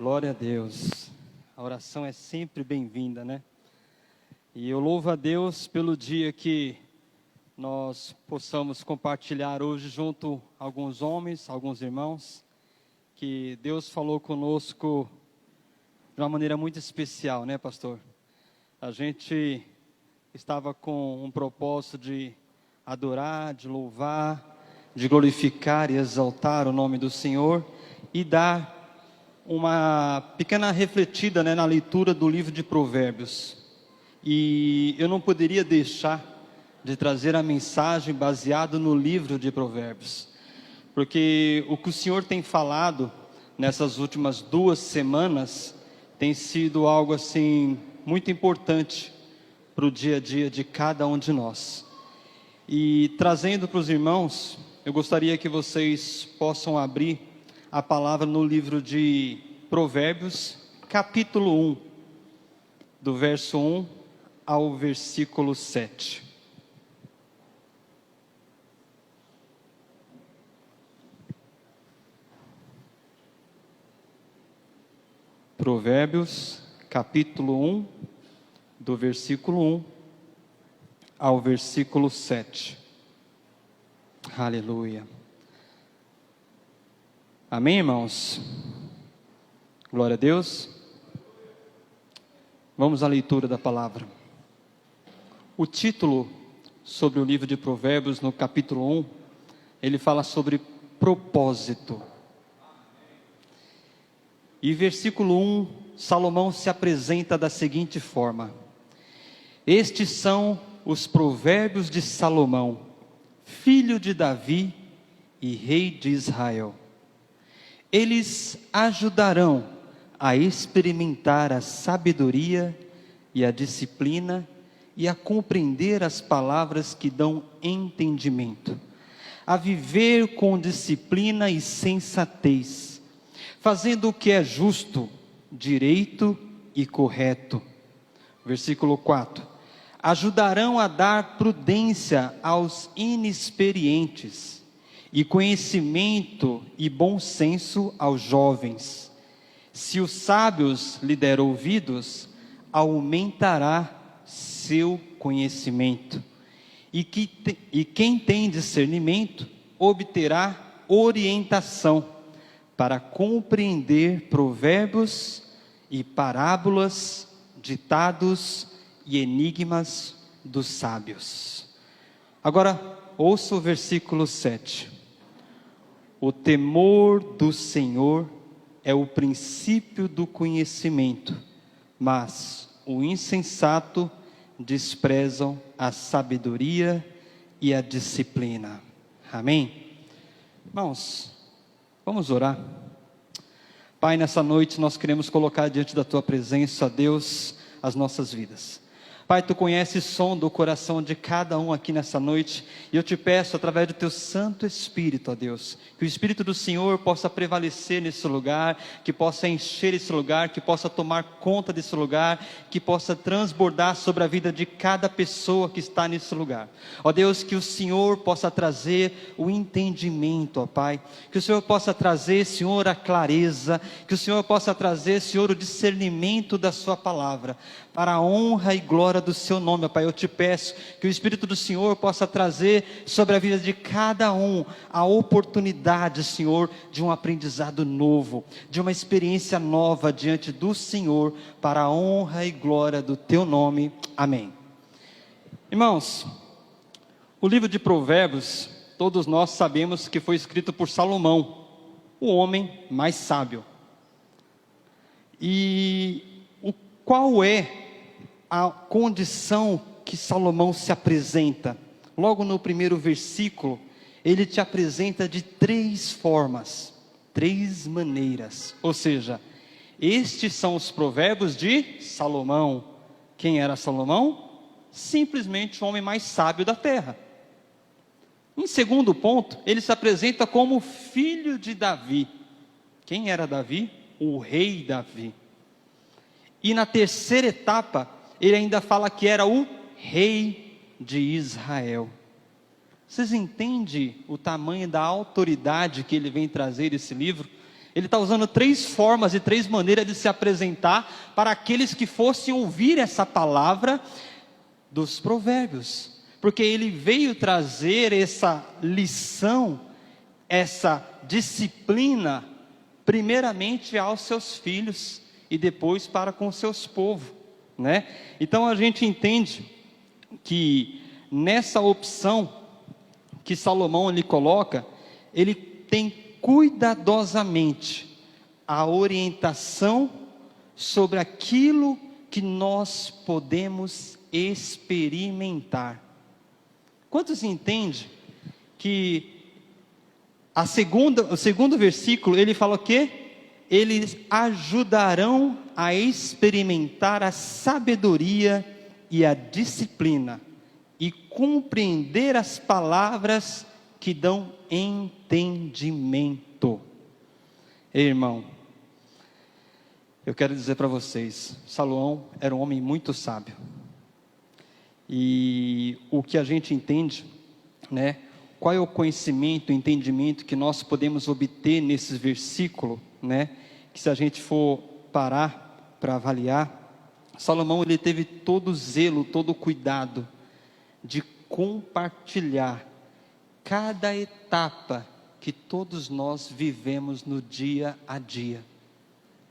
Glória a Deus. A oração é sempre bem-vinda, né? E eu louvo a Deus pelo dia que nós possamos compartilhar hoje junto a alguns homens, alguns irmãos, que Deus falou conosco de uma maneira muito especial, né, pastor? A gente estava com um propósito de adorar, de louvar, de glorificar e exaltar o nome do Senhor e dar uma pequena refletida, né, na leitura do livro de Provérbios. E eu não poderia deixar de trazer a mensagem baseada no livro de Provérbios, porque o que o Senhor tem falado nessas últimas 2 semanas tem sido algo assim muito importante para o dia a dia de cada um de nós. E trazendo para os irmãos, eu gostaria que vocês possam abrir a palavra no livro de Provérbios, capítulo 1, do verso 1 ao versículo 7. Provérbios, capítulo 1, do versículo 1 ao versículo 7. Aleluia. Amém, irmãos? Glória a Deus. Vamos à leitura da palavra. O título sobre o livro de Provérbios, no capítulo 1, ele fala sobre propósito. E versículo 1, Salomão se apresenta da seguinte forma: estes são os provérbios de Salomão, filho de Davi e rei de Israel. Eles ajudarão a experimentar a sabedoria e a disciplina e a compreender as palavras que dão entendimento, a viver com disciplina e sensatez, fazendo o que é justo, direito e correto. Versículo 4. Ajudarão a dar prudência aos inexperientes e conhecimento e bom senso aos jovens. Se os sábios lhe der ouvidos, aumentará seu conhecimento. E quem tem discernimento obterá orientação para compreender provérbios e parábolas, ditados e enigmas dos sábios. Agora, ouça o versículo 7. O temor do Senhor é o princípio do conhecimento, mas o insensato desprezam a sabedoria e a disciplina. Amém? Irmãos, vamos orar. Pai, nessa noite nós queremos colocar diante da Tua presença, Deus, as nossas vidas. Pai, Tu conheces o som do coração de cada um aqui nessa noite, e eu te peço, através do Teu Santo Espírito, ó Deus, que o Espírito do Senhor possa prevalecer nesse lugar, que possa encher esse lugar, que possa tomar conta desse lugar, que possa transbordar sobre a vida de cada pessoa que está nesse lugar. Ó Deus, que o Senhor possa trazer o entendimento, ó Pai, que o Senhor possa trazer, Senhor, a clareza, que o Senhor possa trazer, Senhor, o discernimento da Sua palavra, para a honra e glória do Seu nome, ó Pai. Eu te peço que o Espírito do Senhor possa trazer sobre a vida de cada um a oportunidade, Senhor, de um aprendizado novo, de uma experiência nova diante do Senhor, para a honra e glória do Teu nome. Amém. Irmãos, o livro de Provérbios, todos nós sabemos que foi escrito por Salomão, o homem mais sábio. E qual é a condição que Salomão se apresenta? Logo no primeiro versículo, ele te apresenta de 3 formas, 3 maneiras. Ou seja, estes são os provérbios de Salomão. Quem era Salomão? Simplesmente o homem mais sábio da terra. Em segundo ponto, ele se apresenta como filho de Davi. Quem era Davi? O rei Davi. E na terceira etapa, ele ainda fala que era o rei de Israel. Vocês entendem o tamanho da autoridade que ele vem trazer esse livro? Ele está usando 3 formas e 3 maneiras de se apresentar para aqueles que fossem ouvir essa palavra dos provérbios. Porque ele veio trazer essa lição, essa disciplina, primeiramente aos seus filhos e depois para com seus povos, né? Então a gente entende que nessa opção que Salomão lhe coloca, ele tem cuidadosamente a orientação sobre aquilo que nós podemos experimentar. Quantos entendem que o segundo versículo, ele fala o quê? Eles ajudarão a experimentar a sabedoria e a disciplina, e compreender as palavras que dão entendimento. Ei, irmão, eu quero dizer para vocês, Salomão era um homem muito sábio. E o que a gente entende, né? Qual é o conhecimento, o entendimento que nós podemos obter nesses versículos, né? Que se a gente for parar para avaliar, Salomão ele teve todo o zelo, todo o cuidado de compartilhar cada etapa que todos nós vivemos no dia a dia.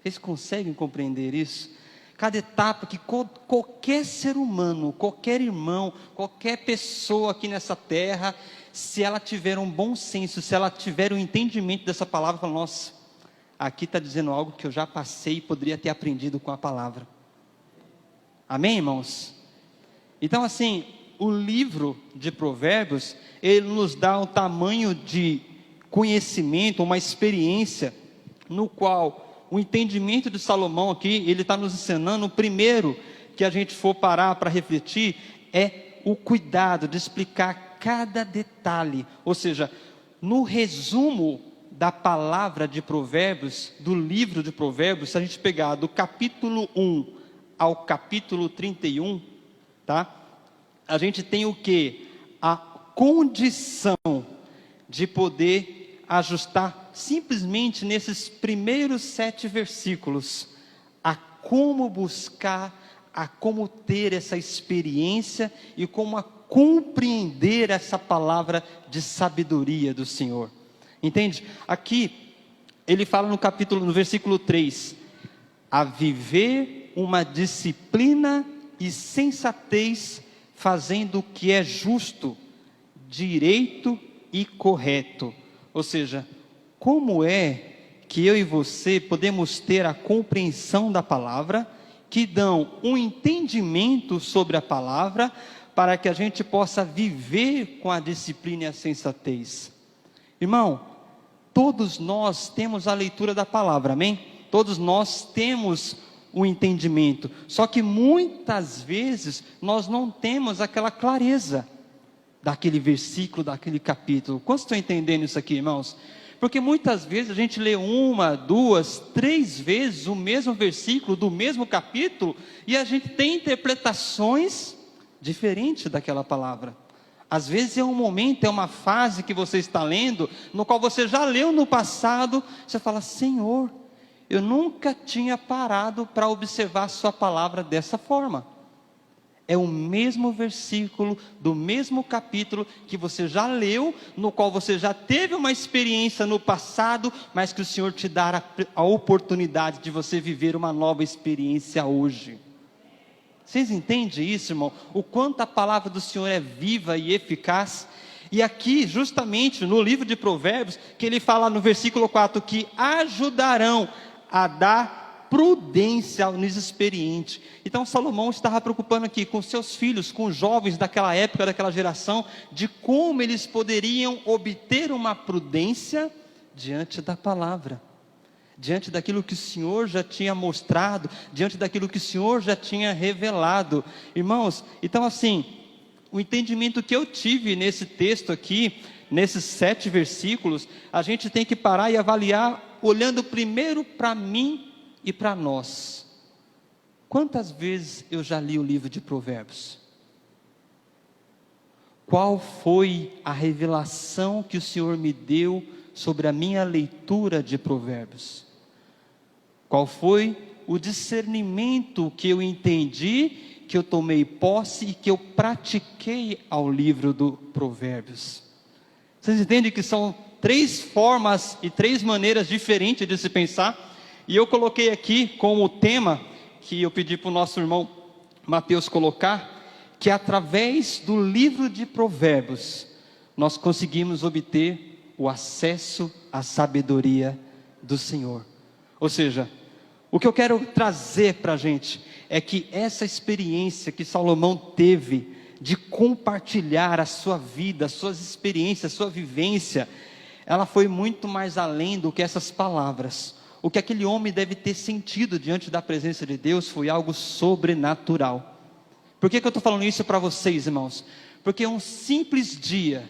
Vocês conseguem compreender isso? Cada etapa que qualquer ser humano, qualquer irmão, qualquer pessoa aqui nessa terra, se ela tiver um bom senso, se ela tiver um entendimento dessa palavra, fala, nossa, aqui está dizendo algo que eu já passei e poderia ter aprendido com a palavra. Amém, irmãos? Então assim, o livro de Provérbios, ele nos dá um tamanho de conhecimento, uma experiência, no qual o entendimento de Salomão aqui, ele está nos ensinando, o primeiro que a gente for parar para refletir, é o cuidado de explicar cada detalhe, ou seja, no resumo da palavra de Provérbios, do livro de Provérbios, se a gente pegar do capítulo 1 ao capítulo 31, tá? A gente tem o que? A condição de poder ajustar simplesmente nesses primeiros 7 versículos, a como buscar, a como ter essa experiência e como a compreender essa palavra de sabedoria do Senhor. Entende? Aqui, ele fala no versículo 3, a viver uma disciplina e sensatez, fazendo o que é justo, direito e correto. Ou seja, como é que eu e você podemos ter a compreensão da palavra, que dão um entendimento sobre a palavra, para que a gente possa viver com a disciplina e a sensatez? Irmão, todos nós temos a leitura da palavra, amém? Todos nós temos o entendimento, só que muitas vezes nós não temos aquela clareza daquele versículo, daquele capítulo. Quantos estão entendendo isso aqui, irmãos? Porque muitas vezes a gente lê 1, 2, 3 vezes o mesmo versículo do mesmo capítulo, e a gente tem interpretações diferentes daquela palavra. Às vezes é um momento, é uma fase que você está lendo, no qual você já leu no passado, você fala, Senhor, eu nunca tinha parado para observar a sua palavra dessa forma. É o mesmo versículo, do mesmo capítulo, que você já leu, no qual você já teve uma experiência no passado, mas que o Senhor te dá a oportunidade de você viver uma nova experiência hoje. Vocês entendem isso, irmão? O quanto a palavra do Senhor é viva e eficaz? E aqui, justamente no livro de Provérbios, que ele fala no versículo 4, que ajudarão a dar prudência ao inexperiente. Então Salomão estava preocupando aqui com seus filhos, com os jovens daquela época, daquela geração, de como eles poderiam obter uma prudência diante da palavra, diante daquilo que o Senhor já tinha mostrado, diante daquilo que o Senhor já tinha revelado. Irmãos, então assim, o entendimento que eu tive nesse texto aqui, nesses 7 versículos, a gente tem que parar e avaliar, olhando primeiro para mim e para nós. Quantas vezes eu já li o livro de Provérbios? qual foi a revelação que o Senhor me deu sobre a minha leitura de Provérbios? Qual foi o discernimento que eu entendi, que eu tomei posse e que eu pratiquei ao livro do Provérbios? Vocês entendem que são 3 formas e 3 maneiras diferentes de se pensar? E eu coloquei aqui como tema, que eu pedi para o nosso irmão Mateus colocar, que através do livro de Provérbios, nós conseguimos obter o acesso à sabedoria do Senhor. Ou seja, o que eu quero trazer para a gente é que essa experiência que Salomão teve de compartilhar a sua vida, as suas experiências, a sua vivência, ela foi muito mais além do que essas palavras. O que aquele homem deve ter sentido diante da presença de Deus foi algo sobrenatural. Por que eu estou falando isso para vocês, irmãos? Porque um simples dia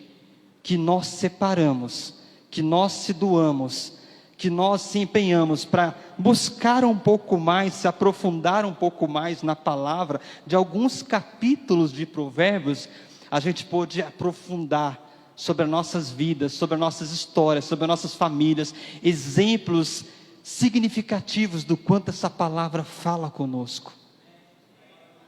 que nós separamos, que nós se doamos, que nós se empenhamos para buscar um pouco mais, se aprofundar um pouco mais na palavra, de alguns capítulos de Provérbios, a gente pôde aprofundar sobre as nossas vidas, sobre as nossas histórias, sobre as nossas famílias, exemplos significativos do quanto essa palavra fala conosco.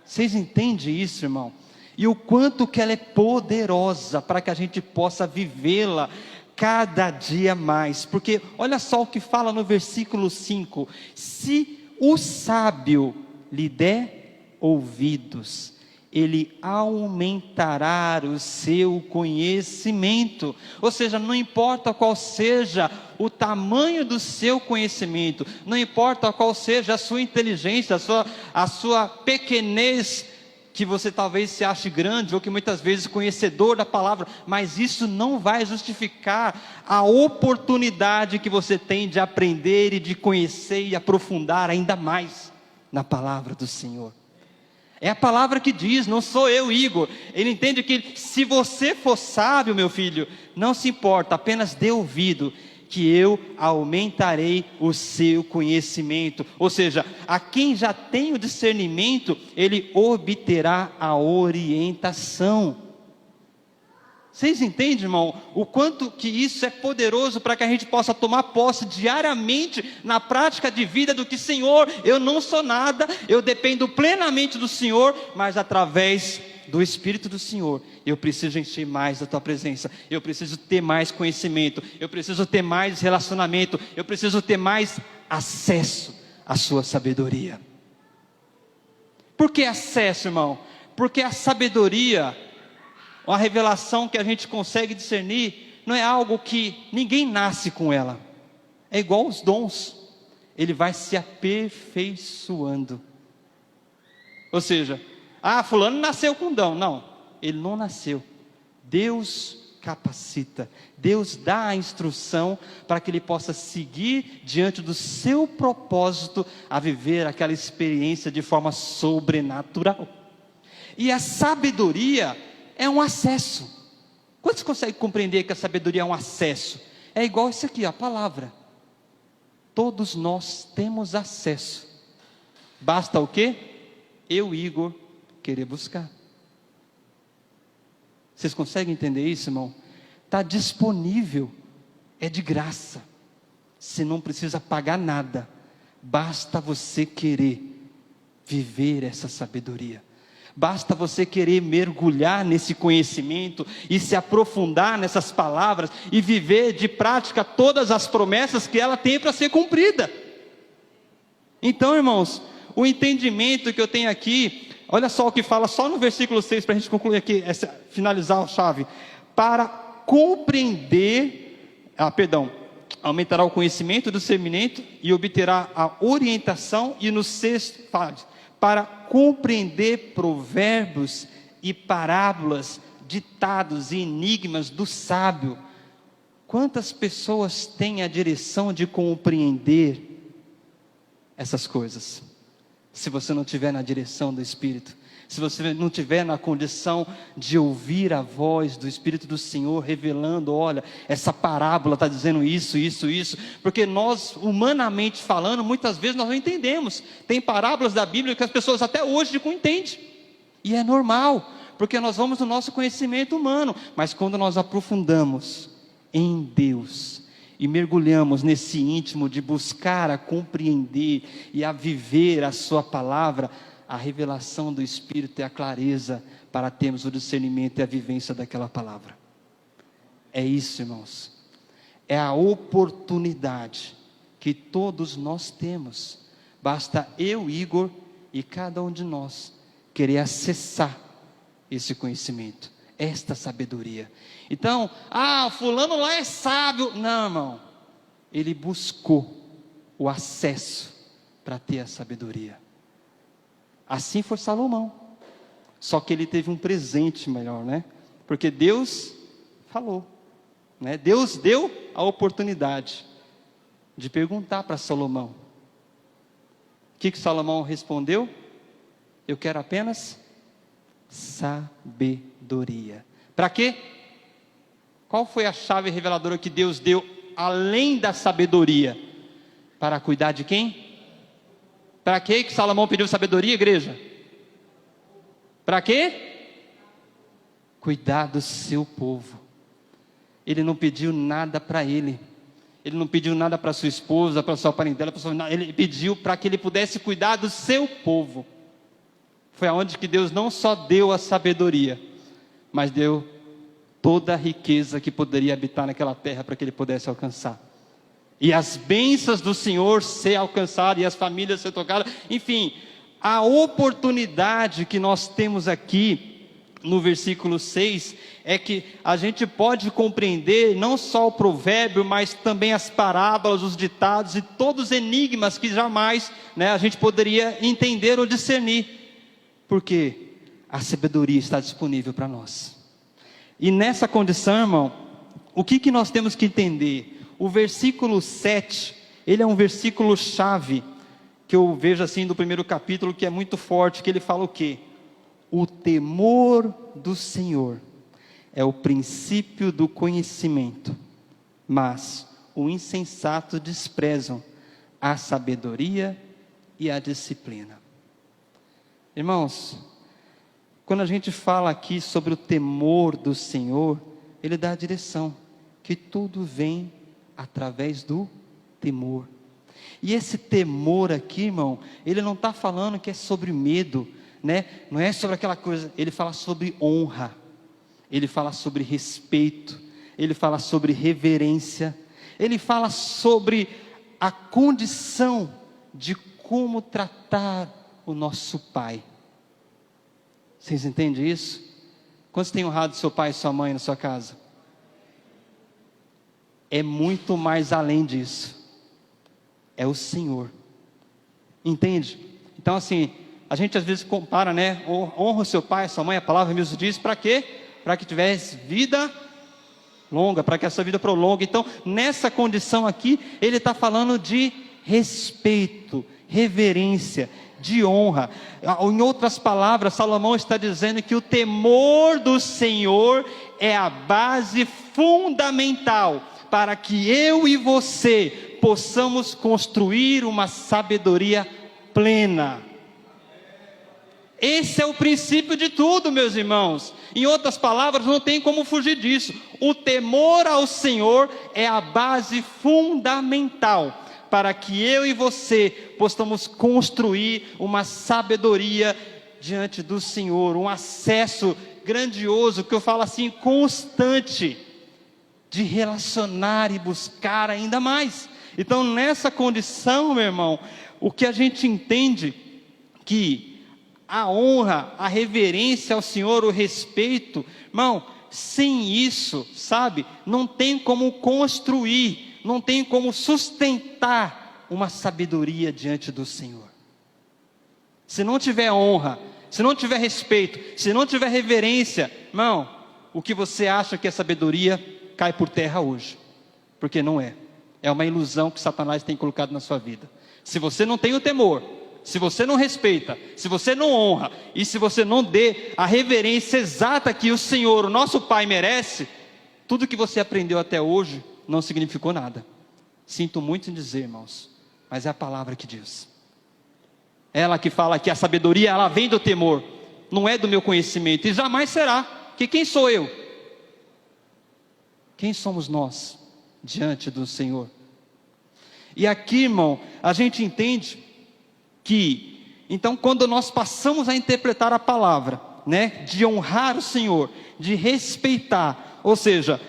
Vocês entendem isso, irmão? E o quanto que ela é poderosa para que a gente possa vivê-la cada dia mais. Porque olha só o que fala no versículo 5: se o sábio lhe der ouvidos, ele aumentará o seu conhecimento. Ou seja, não importa qual seja o tamanho do seu conhecimento, não importa qual seja a sua inteligência, a sua pequenez, que você talvez se ache grande, ou que muitas vezes conhecedor da palavra, mas isso não vai justificar a oportunidade que você tem de aprender e de conhecer e aprofundar ainda mais na palavra do Senhor. É a palavra que diz, não sou eu, Igor. Ele entende que se você for sábio, meu filho, não se importa, apenas dê ouvido, que eu aumentarei o seu conhecimento. Ou seja, a quem já tem o discernimento, ele obterá a orientação. Vocês entendem, irmão, o quanto que isso é poderoso para que a gente possa tomar posse diariamente na prática de vida do que, Senhor, eu não sou nada, eu dependo plenamente do Senhor, mas através do Espírito do Senhor, eu preciso encher mais da Tua presença, eu preciso ter mais conhecimento, eu preciso ter mais relacionamento, eu preciso ter mais acesso à Sua sabedoria. Por que acesso, irmão? Porque a sabedoria, a revelação que a gente consegue discernir, não é algo que ninguém nasce com ela. É igual os dons, ele vai se aperfeiçoando. Ou seja, fulano nasceu com dom. Não, ele não nasceu. Deus capacita, Deus dá a instrução para que ele possa seguir diante do seu propósito, a viver aquela experiência de forma sobrenatural. E a sabedoria é um acesso. Quantos conseguem compreender que a sabedoria é um acesso? É igual isso aqui, a palavra. Todos nós temos acesso. Basta o quê? Eu, Igor, querer buscar. Vocês conseguem entender isso, irmão? Está disponível, é de graça. Você não precisa pagar nada. Basta você querer viver essa sabedoria. Basta você querer mergulhar nesse conhecimento e se aprofundar nessas palavras e viver de prática todas as promessas que ela tem para ser cumprida. Então, irmãos, o entendimento que eu tenho aqui, olha só o que fala só no versículo 6, para a gente concluir aqui, finalizar a chave. Para compreender, aumentará o conhecimento do discernimento e obterá a orientação. E no 6 fala, para compreender provérbios e parábolas, ditados e enigmas do sábio. Quantas pessoas têm a direção de compreender essas coisas? Se você não estiver na direção do Espírito, se você não estiver na condição de ouvir a voz do Espírito do Senhor, revelando, olha, essa parábola está dizendo isso, isso, isso, porque nós, humanamente falando, muitas vezes nós não entendemos. Tem parábolas da Bíblia que as pessoas até hoje não entendem, e é normal, porque nós vamos no nosso conhecimento humano, mas quando nós aprofundamos em Deus e mergulhamos nesse íntimo de buscar a compreender e a viver a sua palavra, a revelação do Espírito e a clareza para termos o discernimento e a vivência daquela palavra. É isso, irmãos, é a oportunidade que todos nós temos. Basta eu, Igor, e cada um de nós querer acessar esse conhecimento, esta sabedoria. Então, fulano lá é sábio. Não, irmão, ele buscou o acesso para ter a sabedoria. Assim foi Salomão, só que ele teve um presente melhor, né? Porque Deus falou, né? Deus deu a oportunidade de perguntar para Salomão. O que Salomão respondeu? Eu quero apenas sabedoria. Para quê? Qual foi a chave reveladora que Deus deu além da sabedoria? Para cuidar de quem? Para quê que Salomão pediu sabedoria, igreja? Para quê? Cuidar do seu povo. Ele não pediu nada para ele. Ele não pediu nada para sua esposa, para sua parentela, ele pediu para que ele pudesse cuidar do seu povo. Foi aonde que Deus não só deu a sabedoria, mas deu toda a riqueza que poderia habitar naquela terra para que ele pudesse alcançar. E as bênçãos do Senhor ser alcançadas, e as famílias ser tocadas, enfim, a oportunidade que nós temos aqui, no versículo 6, é que a gente pode compreender não só o provérbio, mas também as parábolas, os ditados e todos os enigmas que jamais, a gente poderia entender ou discernir, porque a sabedoria está disponível para nós. E nessa condição, irmão, o que nós temos que entender? O versículo 7, ele é um versículo chave, que eu vejo assim do primeiro capítulo, que é muito forte, que ele fala o quê? O temor do Senhor é o princípio do conhecimento, mas o insensato desprezam a sabedoria e a disciplina. Irmãos, quando a gente fala aqui sobre o temor do Senhor, ele dá a direção, que tudo vem através do temor. E esse temor aqui, irmão, ele não está falando que é sobre medo, não é sobre aquela coisa, ele fala sobre honra, ele fala sobre respeito, ele fala sobre reverência, ele fala sobre a condição de como tratar o nosso pai. Vocês entendem isso? Quantos têm honrado seu pai e sua mãe na sua casa? É muito mais além disso, é o Senhor, entende? Então assim, a gente às vezes compara, honra o seu pai, a sua mãe, a palavra mesmo diz, para quê? Para que tivesse vida longa, para que essa vida prolongue. Então, nessa condição aqui, ele está falando de respeito, reverência, de honra. Em outras palavras, Salomão está dizendo que o temor do Senhor é a base fundamental para que eu e você possamos construir uma sabedoria plena. Esse é o princípio de tudo, meus irmãos. Em outras palavras, não tem como fugir disso. O temor ao Senhor é a base fundamental para que eu e você possamos construir uma sabedoria diante do Senhor, um acesso grandioso, que eu falo assim, constante, de relacionar e buscar ainda mais. Então, nessa condição, meu irmão, o que a gente entende que a honra, a reverência ao Senhor, o respeito, irmão, sem isso, não tem como construir, não tem como sustentar uma sabedoria diante do Senhor. Se não tiver honra, se não tiver respeito, se não tiver reverência, irmão, o que você acha que é sabedoria cai por terra hoje, porque não é. É uma ilusão que Satanás tem colocado na sua vida. Se você não tem o temor, se você não respeita, se você não honra, e se você não dê a reverência exata que o Senhor, o nosso Pai, merece, tudo que você aprendeu até hoje não significou nada. Sinto muito em dizer, irmãos, mas é a palavra que diz. Ela que fala que a sabedoria, ela vem do temor. não é do meu conhecimento, e jamais será, que quem sou eu? Quem somos nós diante do Senhor? E aqui, irmão, a gente entende que, então, quando nós passamos a interpretar a palavra, né, de honrar o Senhor, de respeitar, ou seja,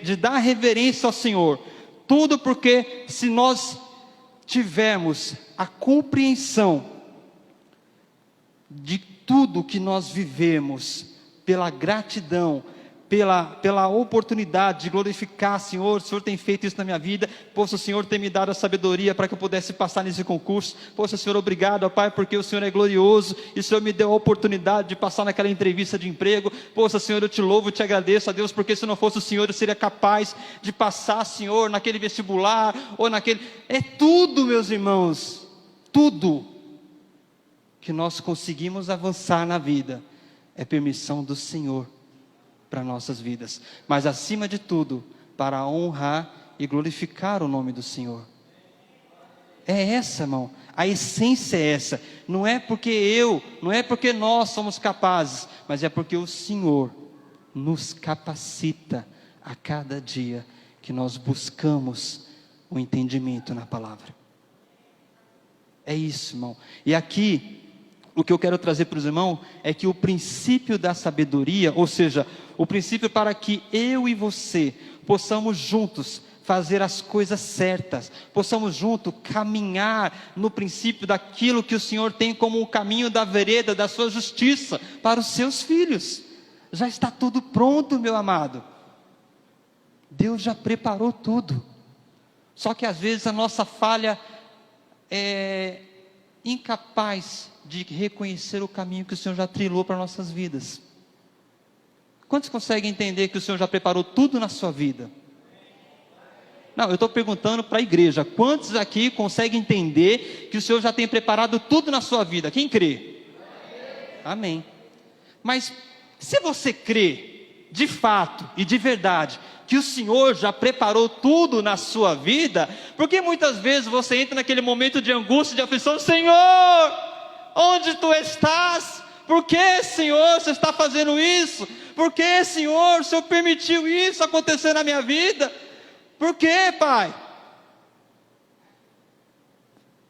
de dar reverência ao Senhor, tudo porque se nós tivermos a compreensão de tudo que nós vivemos, pela gratidão, pela oportunidade de glorificar, Senhor, o Senhor tem feito isso na minha vida, poxa, o Senhor tem me dado a sabedoria para que eu pudesse passar nesse concurso, poxa, Senhor, obrigado, ó Pai, porque o Senhor é glorioso, e o Senhor me deu a oportunidade de passar naquela entrevista de emprego, poxa, Senhor, eu te louvo, te agradeço a Deus, porque se não fosse o Senhor, eu seria capaz de passar, Senhor, naquele vestibular, ou naquele, é tudo, meus irmãos, tudo, que nós conseguimos avançar na vida, é permissão do Senhor, para nossas vidas, mas acima de tudo, para honrar e glorificar o nome do Senhor. É essa, irmão, a essência é essa, não é porque nós somos capazes, mas é porque o Senhor nos capacita a cada dia que nós buscamos o entendimento na palavra. É isso, irmão, e aqui, o que eu quero trazer para os irmãos, é que o princípio da sabedoria, ou seja, o princípio para que eu e você possamos juntos fazer as coisas certas, possamos juntos caminhar no princípio daquilo que o Senhor tem como o caminho da vereda, da sua justiça, para os seus filhos. Já está tudo pronto, meu amado. Deus já preparou tudo. Só que às vezes a nossa falha é incapaz de reconhecer o caminho que o Senhor já trilhou para nossas vidas. Quantos conseguem entender que o Senhor já preparou tudo na sua vida? Não, eu estou perguntando para a igreja, quantos aqui conseguem entender que o Senhor já tem preparado tudo na sua vida? Quem crê? Amém. Mas se você crê, de fato e de verdade, que o Senhor já preparou tudo na sua vida, porque muitas vezes você entra naquele momento de angústia, de aflição, Senhor, onde Tu estás? Por que, Senhor, você está fazendo isso? Por que, Senhor, o Senhor permitiu isso acontecer na minha vida? Por que, Pai?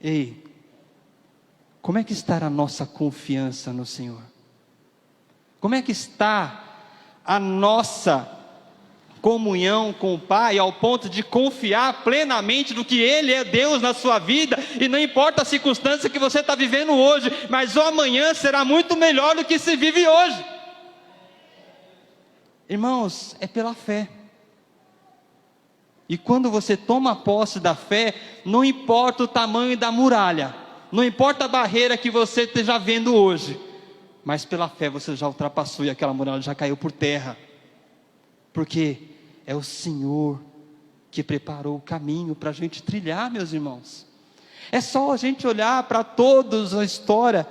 Ei, como é que está a nossa confiança no Senhor? Como é que está a nossa comunhão com o Pai, ao ponto de confiar plenamente no que Ele é Deus na sua vida, e não importa a circunstância que você está vivendo hoje, mas o amanhã será muito melhor do que se vive hoje. Irmãos, é pela fé. E quando você toma posse da fé, não importa o tamanho da muralha, não importa a barreira que você esteja vendo hoje, mas pela fé você já ultrapassou e aquela muralha já caiu por terra, porque é o Senhor que preparou o caminho para a gente trilhar, meus irmãos. É só a gente olhar para toda a história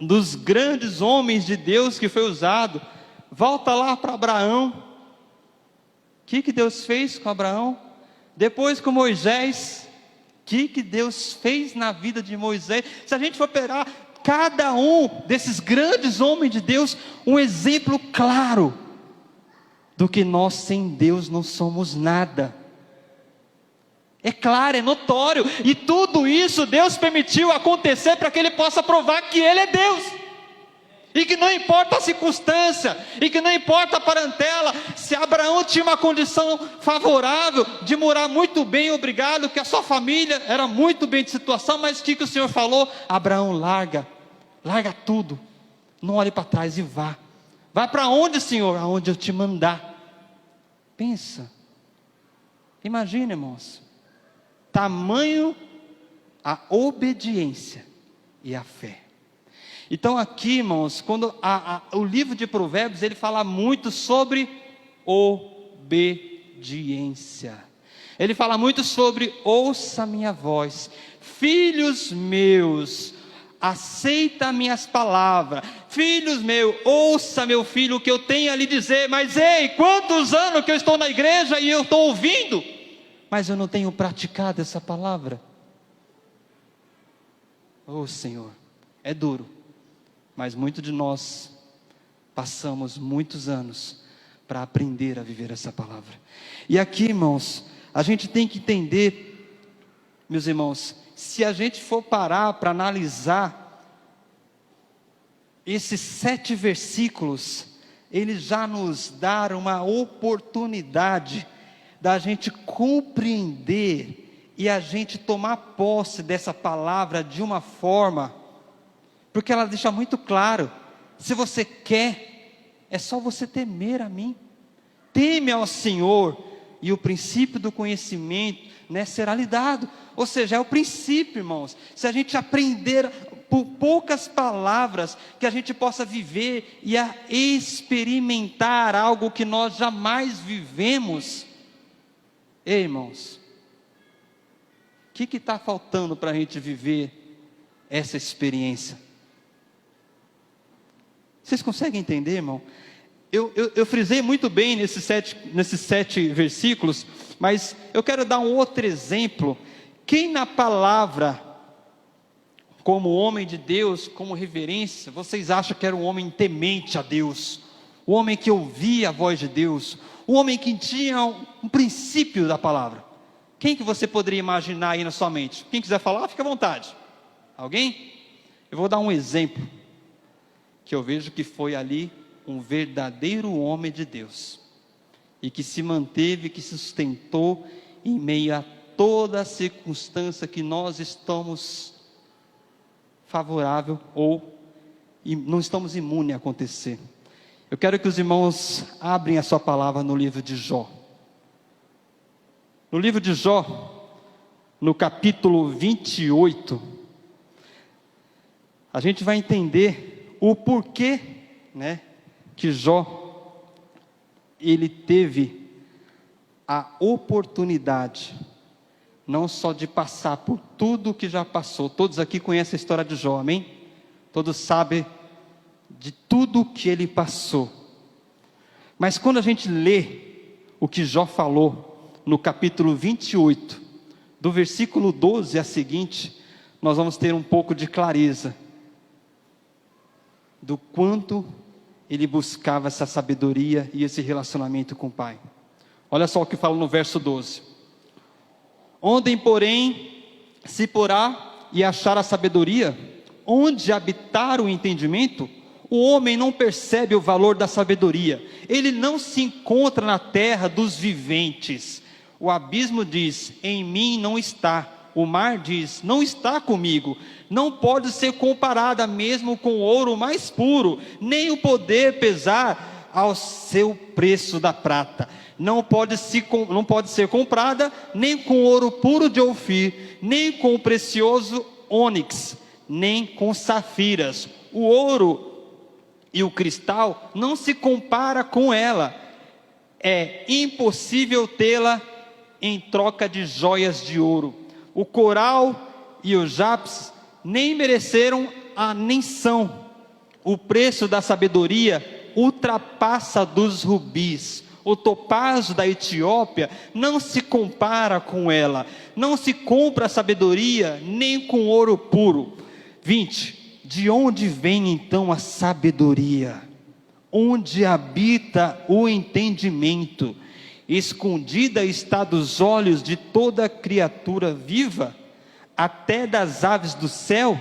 dos grandes homens de Deus que foi usado. Volta lá para Abraão. O que Deus fez com Abraão? Depois com Moisés. O que Deus fez na vida de Moisés? Se a gente for pegar cada um desses grandes homens de Deus, um exemplo claro do que nós sem Deus não somos nada. É claro, é notório, e tudo isso Deus permitiu acontecer para que Ele possa provar que Ele é Deus, e que não importa a circunstância, e que não importa a parentela. Se Abraão tinha uma condição favorável de morar muito bem, obrigado, que a sua família era muito bem de situação, mas o que o Senhor falou? Abraão, larga tudo, não olhe para trás e vá. Vai para onde, Senhor? Aonde eu te mandar. Pensa, imagina, irmãos, tamanho a obediência e a fé. Então aqui, irmãos, quando o livro de Provérbios, ele fala muito sobre obediência. Ele fala muito sobre ouça minha voz, filhos meus, aceita minhas palavras, filhos meus, ouça meu filho o que eu tenho a lhe dizer. Mas ei, quantos anos que eu estou na igreja e eu estou ouvindo, mas eu não tenho praticado essa palavra. Oh Senhor, é duro, Mas muitos de nós passamos muitos anos para aprender a viver essa palavra. E aqui, irmãos, a gente tem que entender, meus irmãos, se a gente for parar para analisar esses 7 versículos, eles já nos dão uma oportunidade da gente compreender e a gente tomar posse dessa palavra de uma forma, porque ela deixa muito claro: se você quer, é só você temer a mim, teme ao Senhor, e o princípio do conhecimento, né, será lhe dado. Ou seja, é o princípio, irmãos. Se a gente aprender por poucas palavras, que a gente possa viver e a experimentar algo que nós jamais vivemos. Ei, irmãos, o que está faltando para a gente viver essa experiência? Vocês conseguem entender, irmão? Eu frisei muito bem nesses sete versículos, mas eu quero dar um outro exemplo. Quem na palavra, como homem de Deus, como reverência, vocês acham que era um homem temente a Deus, o homem que ouvia a voz de Deus, o homem que tinha um princípio da palavra? Quem que você poderia imaginar aí na sua mente? Quem quiser falar, fica à vontade. Alguém? Eu vou dar um exemplo, que eu vejo que foi ali um verdadeiro homem de Deus, e que se manteve, que se sustentou em meio a toda a circunstância que nós estamos favorável ou não estamos imunes a acontecer. Eu quero que os irmãos abrem a sua palavra no livro de Jó. No livro de Jó, no capítulo 28, a gente vai entender o porquê, né, que Jó, ele teve a oportunidade, não só de passar por tudo o que já passou. Todos aqui conhecem a história de Jó, amém? Todos sabem de tudo o que ele passou. Mas quando a gente lê o que Jó falou, no capítulo 28, do versículo 12 a seguinte, nós vamos ter um pouco de clareza do quanto ele buscava essa sabedoria e esse relacionamento com o Pai. Olha só o que fala no verso 12: onde, porém, se porá e achar a sabedoria, onde habitar o entendimento, o homem não percebe o valor da sabedoria, ele não se encontra na terra dos viventes. O abismo diz: em mim não está. O mar diz: não está comigo. Não pode ser comparada mesmo com o ouro mais puro, nem o poder pesar ao seu preço da prata. Não pode ser comprada nem com ouro puro de Ofir, nem com o precioso ônix, nem com safiras. O ouro e o cristal não se compara com ela. É impossível tê-la em troca de joias de ouro. O coral e o jápis nem mereceram a menção. O preço da sabedoria ultrapassa dos rubis. O topázio da Etiópia não se compara com ela. Não se compra a sabedoria nem com ouro puro. 20. De onde vem então a sabedoria? Onde habita o entendimento? Escondida está dos olhos de toda criatura viva, até das aves do céu.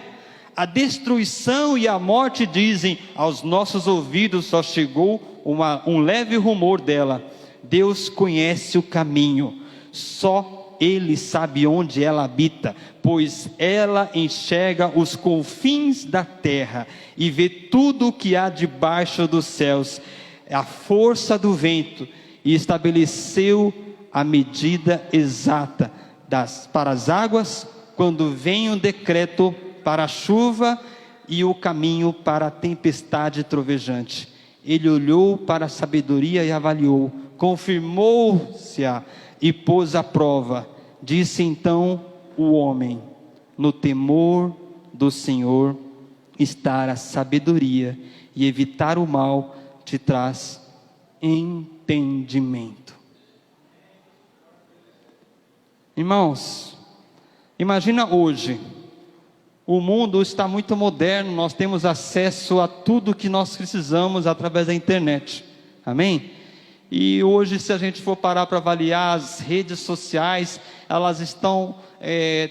A destruição e a morte dizem: aos nossos ouvidos só chegou um leve rumor dela. Deus conhece o caminho, só Ele sabe onde ela habita, pois ela enxerga os confins da terra e vê tudo o que há debaixo dos céus. A força do vento, e estabeleceu a medida exata para as águas, quando vem um decreto para a chuva e o caminho para a tempestade trovejante. Ele olhou para a sabedoria e avaliou, confirmou-se-a e pôs à prova. Disse então o homem: no temor do Senhor está a sabedoria, e evitar o mal te traz entendimento. Irmãos, imagina hoje o mundo está muito moderno, nós temos acesso a tudo que nós precisamos através da internet, amém? E hoje, se a gente for parar para avaliar as redes sociais, elas estão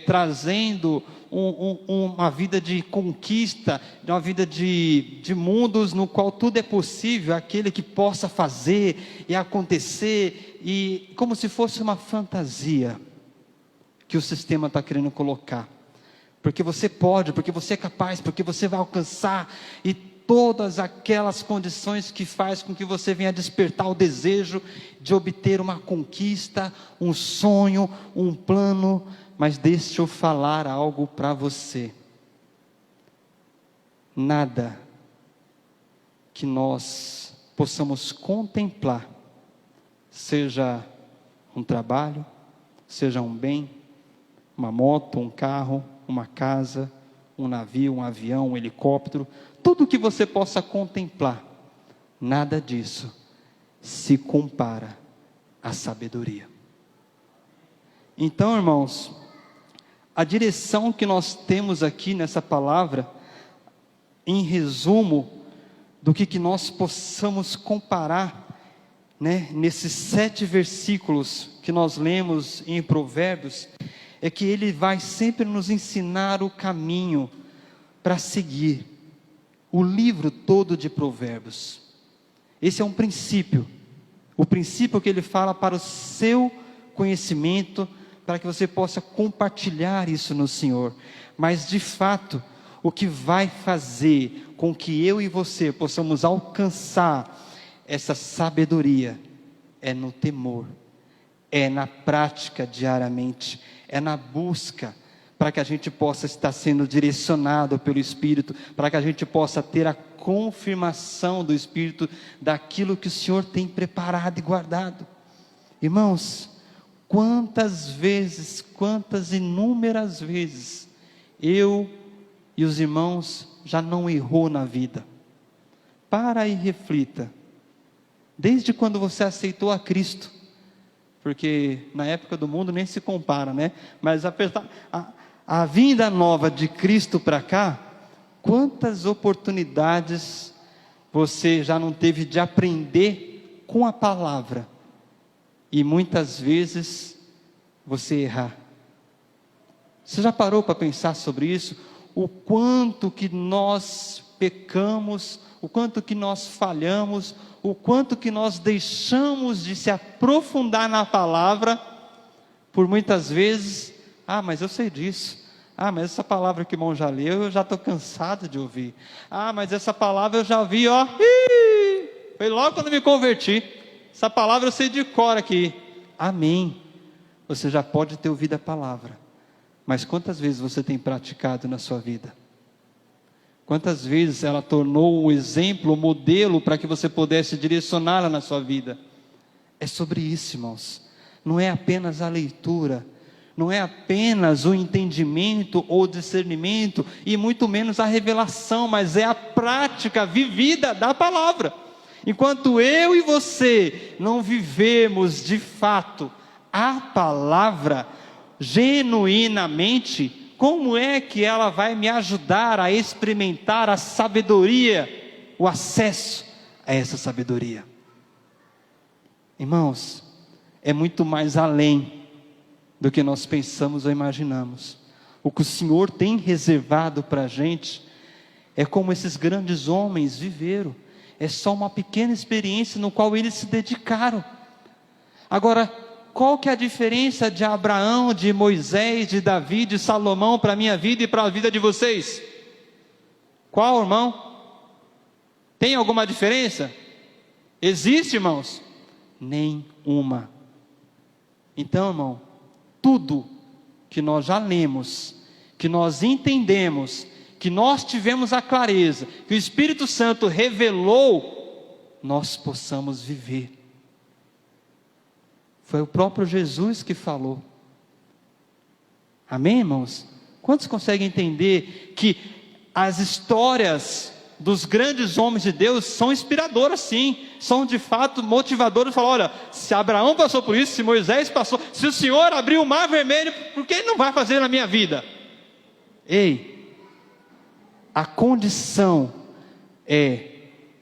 trazendo uma vida de conquista, uma vida de mundos no qual tudo é possível, aquele que possa fazer e acontecer, e como se fosse uma fantasia que o sistema está querendo colocar, porque você pode, porque você é capaz, porque você vai alcançar, e todas aquelas condições que faz com que você venha despertar o desejo de obter uma conquista, um sonho, um plano. Mas deixa eu falar algo para você. Nada que nós possamos contemplar, seja um trabalho, seja um bem, uma moto, um carro, uma casa, um navio, um avião, um helicóptero, tudo que você possa contemplar, nada disso se compara à sabedoria. Então, irmãos, a direção que nós temos aqui nessa palavra, em resumo, do que nós possamos comparar, nesses 7 versículos que nós lemos em Provérbios, é que ele vai sempre nos ensinar o caminho para seguir o livro todo de Provérbios. Esse é um princípio, o princípio que ele fala para o seu conhecimento, para que você possa compartilhar isso no Senhor. Mas de fato, o que vai fazer com que eu e você possamos alcançar essa sabedoria é no temor, é na prática diariamente, é na busca, para que a gente possa estar sendo direcionado pelo Espírito, para que a gente possa ter a confirmação do Espírito daquilo que o Senhor tem preparado e guardado. Irmãos, quantas inúmeras vezes eu e os irmãos já não errou na vida? Para e reflita. Desde quando você aceitou a Cristo, porque na época do mundo nem se compara, mas a vinda nova de Cristo para cá, quantas oportunidades você já não teve de aprender com a palavra, e muitas vezes você errar? Você já parou para pensar sobre isso? O quanto que nós pecamos, o quanto que nós falhamos, o quanto que nós deixamos de se aprofundar na palavra, por muitas vezes, mas eu sei disso, mas essa palavra que o irmão já leu, eu já estou cansado de ouvir, mas essa palavra eu já ouvi, foi logo quando me converti, essa palavra eu sei de cor aqui, amém, você já pode ter ouvido a palavra, mas quantas vezes você tem praticado na sua vida? Quantas vezes ela tornou um exemplo, um modelo para que você pudesse direcioná-la na sua vida? É sobre isso, irmãos. Não é apenas a leitura, não é apenas o entendimento ou discernimento, e muito menos a revelação, mas é a prática vivida da palavra. Enquanto eu e você não vivemos de fato a palavra genuinamente, como é que ela vai me ajudar a experimentar a sabedoria, o acesso a essa sabedoria? Irmãos, é muito mais além do que nós pensamos ou imaginamos. O que o Senhor tem reservado para a gente é como esses grandes homens viveram. É só uma pequena experiência no qual eles se dedicaram. Agora, qual que é a diferença de Abraão, de Moisés, de Davi, de Salomão para a minha vida e para a vida de vocês? Qual, irmão? Tem alguma diferença? Existe, irmãos? Nenhuma. Então, irmão, tudo que nós já lemos, que nós entendemos, que nós tivemos a clareza, que o Espírito Santo revelou, nós possamos viver. Foi o próprio Jesus que falou. Amém, irmãos? Quantos conseguem entender que as histórias dos grandes homens de Deus são inspiradoras, sim, são de fato motivadoras? Falar, olha, se Abraão passou por isso, se Moisés passou, se o Senhor abriu o mar vermelho, por que ele não vai fazer na minha vida? Ei, A condição é: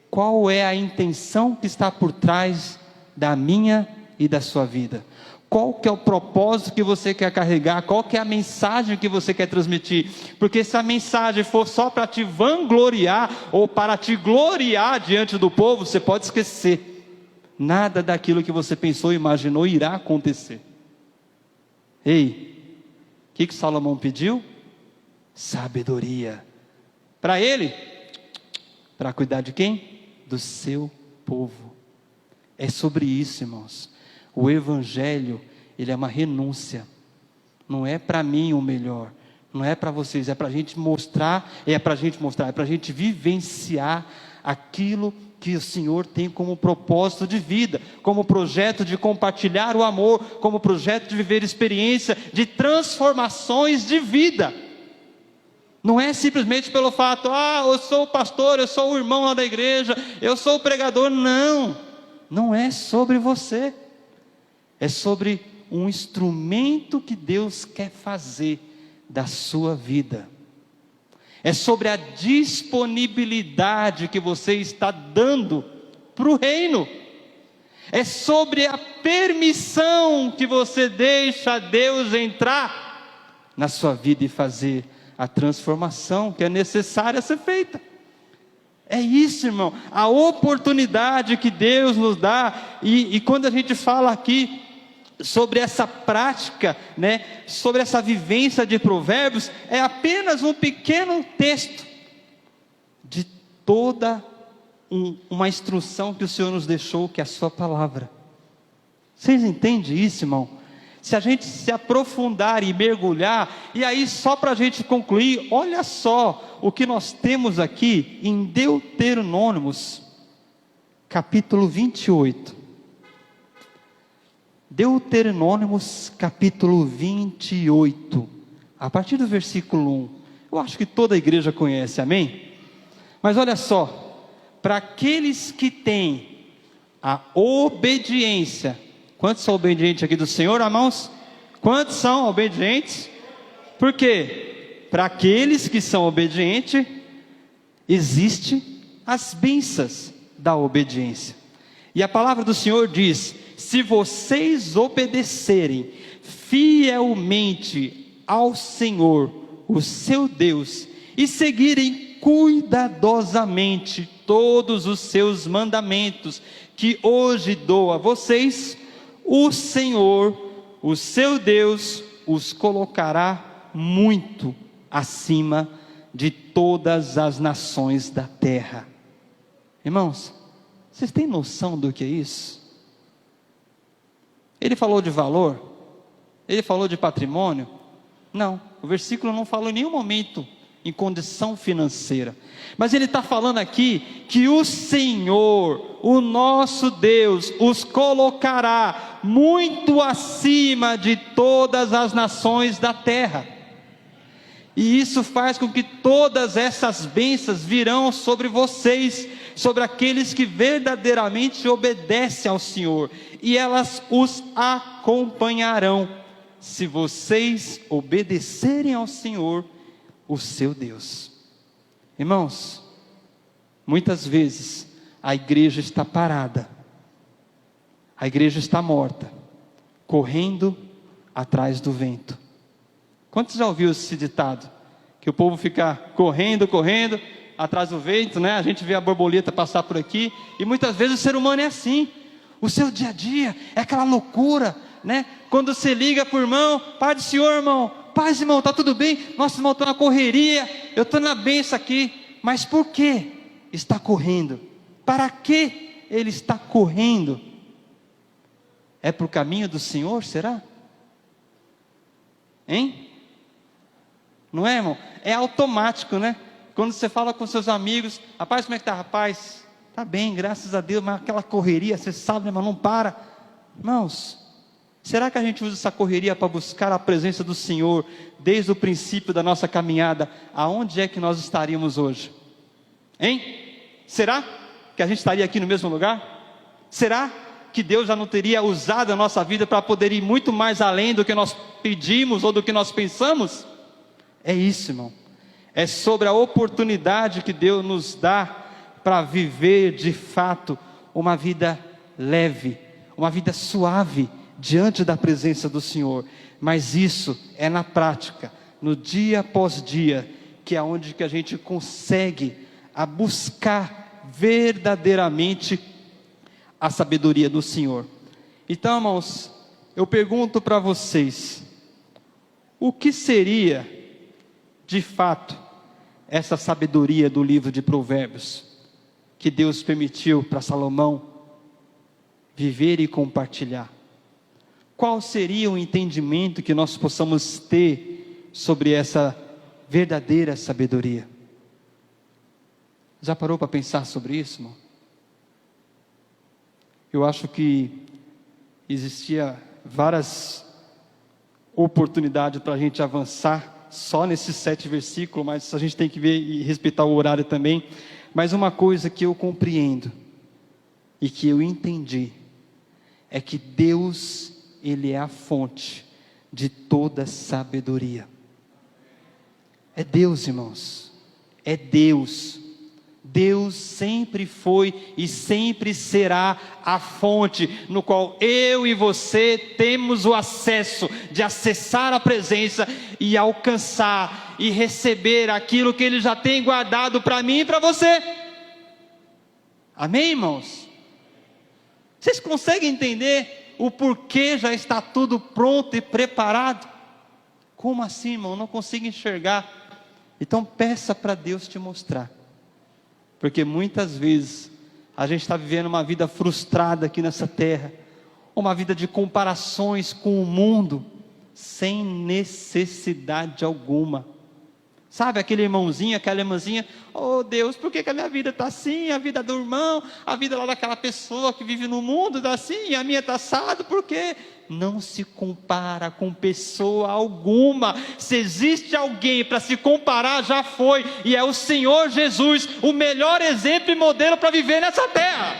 qual é a intenção que está por trás da minha e da sua vida? Qual que é o propósito que você quer carregar? Qual que é a mensagem que você quer transmitir? Porque se a mensagem for só para te vangloriar ou para te gloriar diante do povo, você pode esquecer. Nada daquilo que você pensou e imaginou irá acontecer. Ei, o que Salomão pediu? Sabedoria. Para ele? Para cuidar de quem? Do seu povo. É sobre isso, irmãos. O Evangelho, ele é uma renúncia. Não é para mim o melhor, não é para vocês, é para a gente mostrar, é para a gente vivenciar aquilo que o Senhor tem como propósito de vida, como projeto de compartilhar o amor, como projeto de viver experiência de transformações de vida. Não é simplesmente pelo fato, eu sou o pastor, eu sou o irmão lá da igreja, eu sou o pregador. Não é sobre você. É sobre um instrumento que Deus quer fazer da sua vida. É sobre a disponibilidade que você está dando para o reino. É sobre a permissão que você deixa Deus entrar na sua vida e fazer a transformação que é necessária ser feita. É isso, irmão, a oportunidade que Deus nos dá. E quando a gente fala aqui sobre essa prática, sobre essa vivência de Provérbios, é apenas um pequeno texto de toda uma instrução que o Senhor nos deixou, que é a sua palavra. Vocês entendem isso, irmão? Se a gente se aprofundar e mergulhar, e aí só para a gente concluir, olha só o que nós temos aqui em Deuteronômios, capítulo 28. Deuteronômios capítulo 28, a partir do versículo 1, eu acho que toda a igreja conhece, amém? Mas olha só, para aqueles que têm a obediência, quantos são obedientes aqui do Senhor, irmãos? Quantos são obedientes? Por quê? Para aqueles que são obedientes, existem as bênçãos da obediência, e a palavra do Senhor diz: se vocês obedecerem fielmente ao Senhor, o seu Deus, e seguirem cuidadosamente todos os seus mandamentos, que hoje dou a vocês, o Senhor, o seu Deus, os colocará muito acima de todas as nações da terra. Irmãos, vocês têm noção do que é isso? Ele falou de valor? Ele falou de patrimônio? Não, o versículo não falou em nenhum momento em condição financeira, mas ele está falando aqui que o Senhor, o nosso Deus, os colocará muito acima de todas as nações da terra, e isso faz com que todas essas bênçãos virão sobre vocês, sobre aqueles que verdadeiramente obedecem ao Senhor, e elas os acompanharão, se vocês obedecerem ao Senhor, o seu Deus. Irmãos, muitas vezes a igreja está parada, a igreja está morta, correndo atrás do vento. Quantos já ouviu esse ditado? Que o povo fica correndo atrás do vento, A gente vê a borboleta passar por aqui, e muitas vezes o ser humano é assim. O seu dia a dia é aquela loucura, Quando você liga para o irmão: Pai do Senhor, irmão, paz, irmão, está tudo bem? Nossa, irmão, estou na correria, eu estou na bênção aqui. Mas por que está correndo? Para que ele está correndo? É para o caminho do Senhor, será? Hein? Não é, irmão? É automático, Quando você fala com seus amigos: rapaz, como é que está? Rapaz, está bem, graças a Deus, mas aquela correria, você sabe, mas não para. Irmãos, será que a gente usa essa correria para buscar a presença do Senhor desde o princípio da nossa caminhada? Aonde é que nós estaríamos hoje? Hein? Será que a gente estaria aqui no mesmo lugar? Será que Deus já não teria usado a nossa vida para poder ir muito mais além do que nós pedimos ou do que nós pensamos? É isso, irmão. é sobre a oportunidade que Deus nos dá para viver de fato uma vida leve, uma vida suave diante da presença do Senhor. Mas isso é na prática, no dia após dia, que é onde que a gente consegue a buscar verdadeiramente a sabedoria do Senhor. Então, irmãos, eu pergunto para vocês, o que seria, de fato, essa sabedoria do livro de Provérbios, que Deus permitiu para Salomão viver e compartilhar? Qual seria o entendimento que nós possamos ter sobre essa verdadeira sabedoria? Já parou para pensar sobre isso, irmão? Eu acho que existia várias oportunidades para a gente avançar só nesses 7 versículos, mas a gente tem que ver e respeitar o horário também. Mas uma coisa que eu compreendo e que eu entendi é que Deus, Ele é a fonte de toda sabedoria. É Deus, irmãos, é Deus. Deus sempre foi e sempre será a fonte no qual eu e você temos o acesso de acessar a presença e alcançar e receber aquilo que Ele já tem guardado para mim e para você. Amém, irmãos? Vocês conseguem entender o porquê já está tudo pronto e preparado? Como assim, irmão? Eu não consigo enxergar. Então peça para Deus te mostrar. Porque muitas vezes a gente está vivendo uma vida frustrada aqui nessa terra, uma vida de comparações com o mundo, sem necessidade alguma. Sabe aquele irmãozinho, aquela irmãzinha, oh Deus, por que a minha vida está assim, a vida do irmão, a vida lá daquela pessoa que vive no mundo está assim, e a minha está assado, por quê? Não se compara com pessoa alguma. Se existe alguém para se comparar, já foi, e é o Senhor Jesus, o melhor exemplo e modelo para viver nessa terra.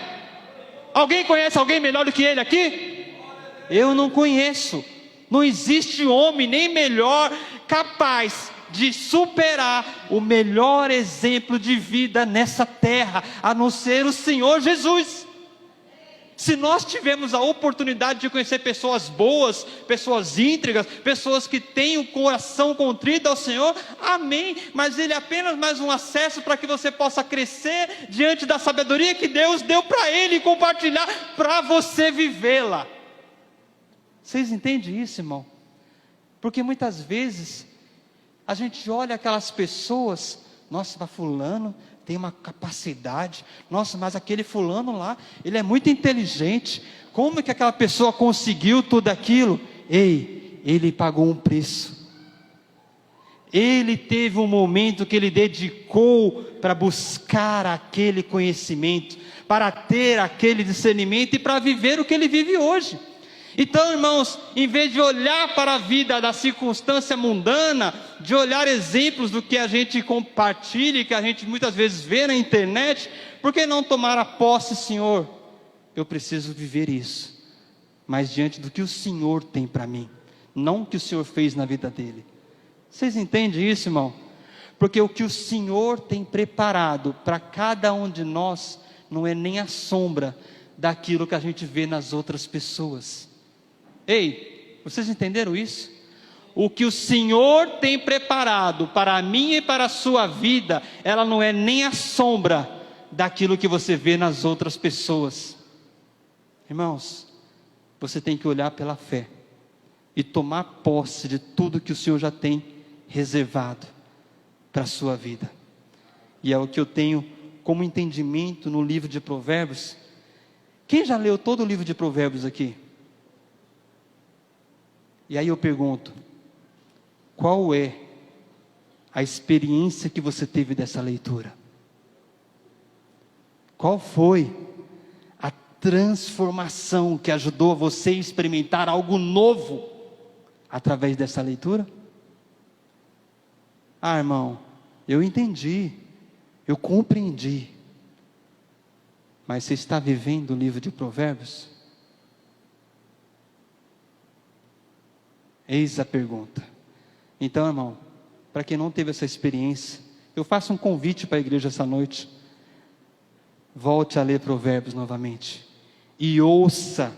Alguém conhece alguém melhor do que Ele aqui? Eu não conheço. Não existe homem nem melhor capaz de superar o melhor exemplo de vida nessa terra, a não ser o Senhor Jesus. Se nós tivermos a oportunidade de conhecer pessoas boas, pessoas íntegras, pessoas que têm o coração contrito ao Senhor, amém, mas Ele é apenas mais um acesso para que você possa crescer diante da sabedoria que Deus deu para Ele e compartilhar para você vivê-la. Vocês entendem isso, irmão? Porque muitas vezes a gente olha aquelas pessoas, nossa, mas fulano tem uma capacidade, nossa, mas aquele fulano lá, ele é muito inteligente, como que aquela pessoa conseguiu tudo aquilo? Ei, ele pagou um preço, ele teve um momento que ele dedicou para buscar aquele conhecimento, para ter aquele discernimento e para viver o que ele vive hoje. Então, irmãos, em vez de olhar para a vida da circunstância mundana, de olhar exemplos do que a gente compartilha, que a gente muitas vezes vê na internet, por que não tomar a posse, Senhor? Eu preciso viver isso, mas diante do que o Senhor tem para mim, não o que o Senhor fez na vida dele. Vocês entendem isso, irmão? Porque o que o Senhor tem preparado para cada um de nós, não é nem a sombra daquilo que a gente vê nas outras pessoas. Ei, vocês entenderam isso? O que o Senhor tem preparado para mim e para a sua vida, ela não é nem a sombra daquilo que você vê nas outras pessoas. Irmãos, você tem que olhar pela fé e tomar posse de tudo que o Senhor já tem reservado para a sua vida. E é o que eu tenho como entendimento no livro de Provérbios. Quem já leu todo o livro de Provérbios aqui? E aí eu pergunto, qual é a experiência que você teve dessa leitura? Qual foi a transformação que ajudou você a experimentar algo novo através dessa leitura? Ah, irmão, eu entendi, eu compreendi, mas você está vivendo o livro de Provérbios? Eis a pergunta. Então, irmão, para quem não teve essa experiência, eu faço um convite para a igreja essa noite. Volte a ler Provérbios novamente, e ouça,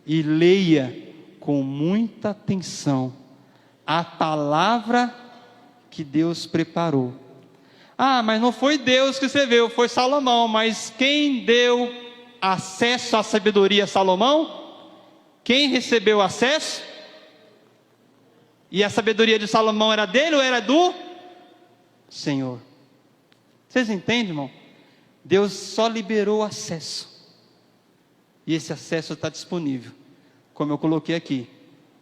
e leia com muita atenção a palavra que Deus preparou. Ah, mas não foi Deus que escreveu, foi Salomão. Mas quem deu acesso à sabedoria a Salomão? Quem recebeu acesso? E a sabedoria de Salomão era dele ou era do Senhor? Vocês entendem, irmão? Deus só liberou acesso, e esse acesso está disponível. Como eu coloquei aqui,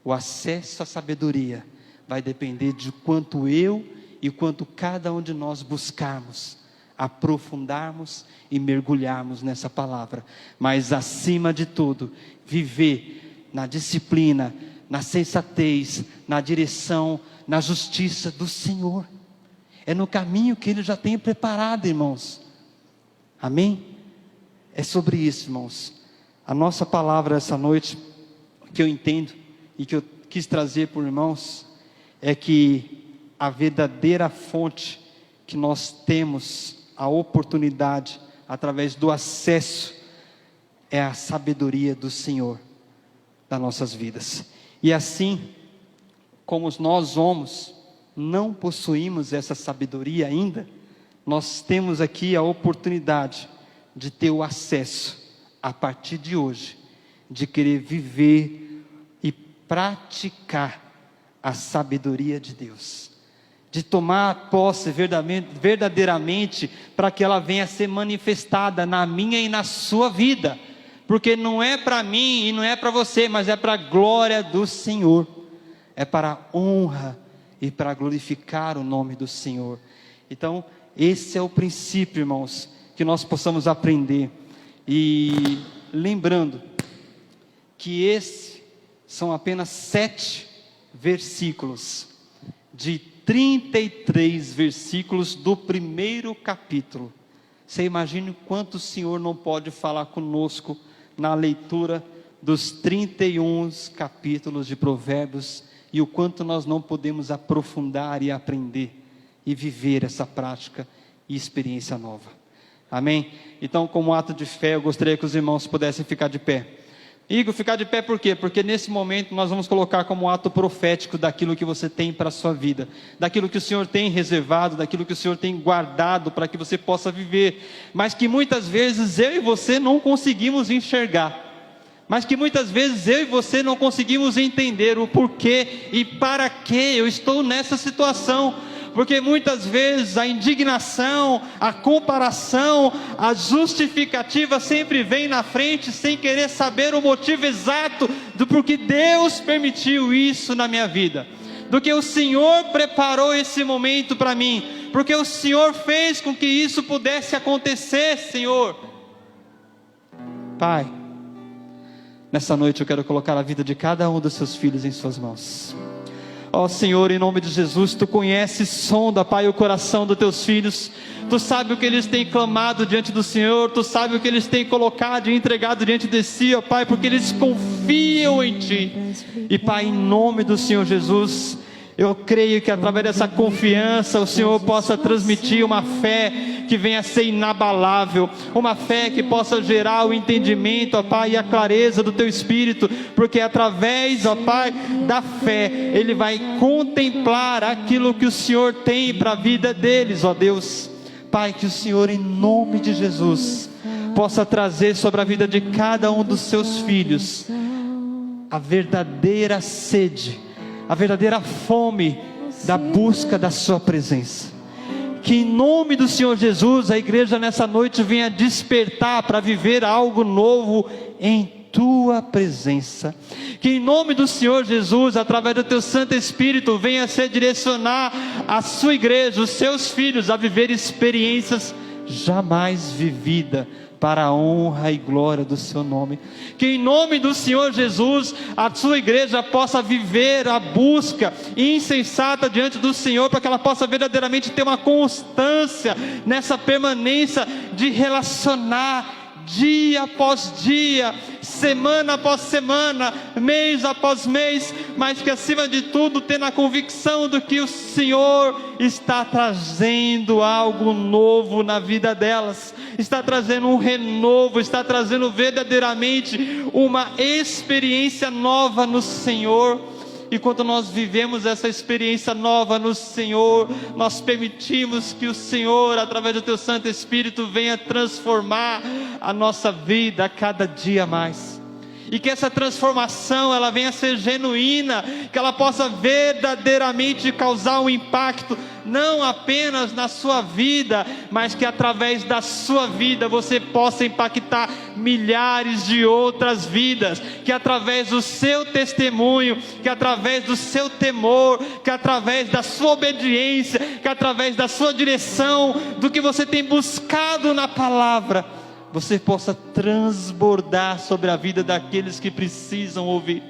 o acesso à sabedoria vai depender de quanto eu e quanto cada um de nós buscarmos, aprofundarmos e mergulharmos nessa palavra. Mas acima de tudo, viver na disciplina, na sensatez, na direção, na justiça do Senhor. É no caminho que Ele já tem preparado, irmãos. Amém? É sobre isso, irmãos. A nossa palavra essa noite, que eu entendo e que eu quis trazer para os irmãos, é que a verdadeira fonte que nós temos a oportunidade, através do acesso, é a sabedoria do Senhor das nossas vidas. E assim, como nós homens não possuímos essa sabedoria ainda, nós temos aqui a oportunidade de ter o acesso, a partir de hoje, de querer viver e praticar a sabedoria de Deus, de tomar posse verdadeiramente, para que ela venha a ser manifestada na minha e na sua vida, porque não é para mim e não é para você, mas é para a glória do Senhor, é para a honra e para glorificar o nome do Senhor. Então, esse é o princípio, irmãos, que nós possamos aprender. E lembrando que esses são apenas 7 versículos de 33 versículos do primeiro capítulo. Você imagina o quanto o Senhor não pode falar conosco na leitura dos 31 capítulos de Provérbios, e o quanto nós não podemos aprofundar e aprender e viver essa prática e experiência nova. Amém? Então, como ato de fé, eu gostaria que os irmãos pudessem ficar de pé. Igor, ficar de pé por quê? Porque nesse momento nós vamos colocar como ato profético daquilo que você tem para a sua vida, daquilo que o Senhor tem reservado, daquilo que o Senhor tem guardado para que você possa viver, mas que muitas vezes eu e você não conseguimos enxergar, mas que muitas vezes eu e você não conseguimos entender o porquê e para que eu estou nessa situação. Porque muitas vezes a indignação, a comparação, a justificativa sempre vem na frente, sem querer saber o motivo exato do porquê Deus permitiu isso na minha vida, do que o Senhor preparou esse momento para mim, porque o Senhor fez com que isso pudesse acontecer, Senhor. Pai, nessa noite eu quero colocar a vida de cada um dos seus filhos em suas mãos. Ó Senhor, em nome de Jesus, Tu conheces, sonda, Pai, o coração dos Teus filhos. Tu sabe o que eles têm clamado diante do Senhor. Tu sabe o que eles têm colocado e entregado diante de Si, ó Pai, porque eles confiam em Ti. E Pai, em nome do Senhor Jesus, eu creio que através dessa confiança o Senhor possa transmitir uma fé que venha a ser inabalável, uma fé que possa gerar o entendimento, ó Pai, e a clareza do Teu Espírito, porque através, ó Pai, da fé, ele vai contemplar aquilo que o Senhor tem para a vida deles, ó Deus. Pai, que o Senhor, em nome de Jesus, possa trazer sobre a vida de cada um dos seus filhos a verdadeira sede, a verdadeira fome da busca da sua presença. Que em nome do Senhor Jesus, a igreja nessa noite venha despertar para viver algo novo em Tua presença. Que em nome do Senhor Jesus, através do Teu Santo Espírito, venha se direcionar a sua igreja, os seus filhos, a viver experiências jamais vividas, para a honra e glória do Seu nome. Que em nome do Senhor Jesus, a sua igreja possa viver a busca insensata diante do Senhor, para que ela possa verdadeiramente ter uma constância nessa permanência de relacionar dia após dia, semana após semana, mês após mês, mas que acima de tudo tendo a convicção do que o Senhor está trazendo algo novo na vida delas, está trazendo um renovo, está trazendo verdadeiramente uma experiência nova no Senhor. E quando nós vivemos essa experiência nova no Senhor, nós permitimos que o Senhor, através do Teu Santo Espírito, venha transformar a nossa vida a cada dia mais. E que essa transformação, ela venha ser genuína, que ela possa verdadeiramente causar um impacto, não apenas na sua vida, mas que através da sua vida você possa impactar milhares de outras vidas, que através do seu testemunho, que através do seu temor, que através da sua obediência, que através da sua direção, do que você tem buscado na palavra, você possa transbordar sobre a vida daqueles que precisam ouvir.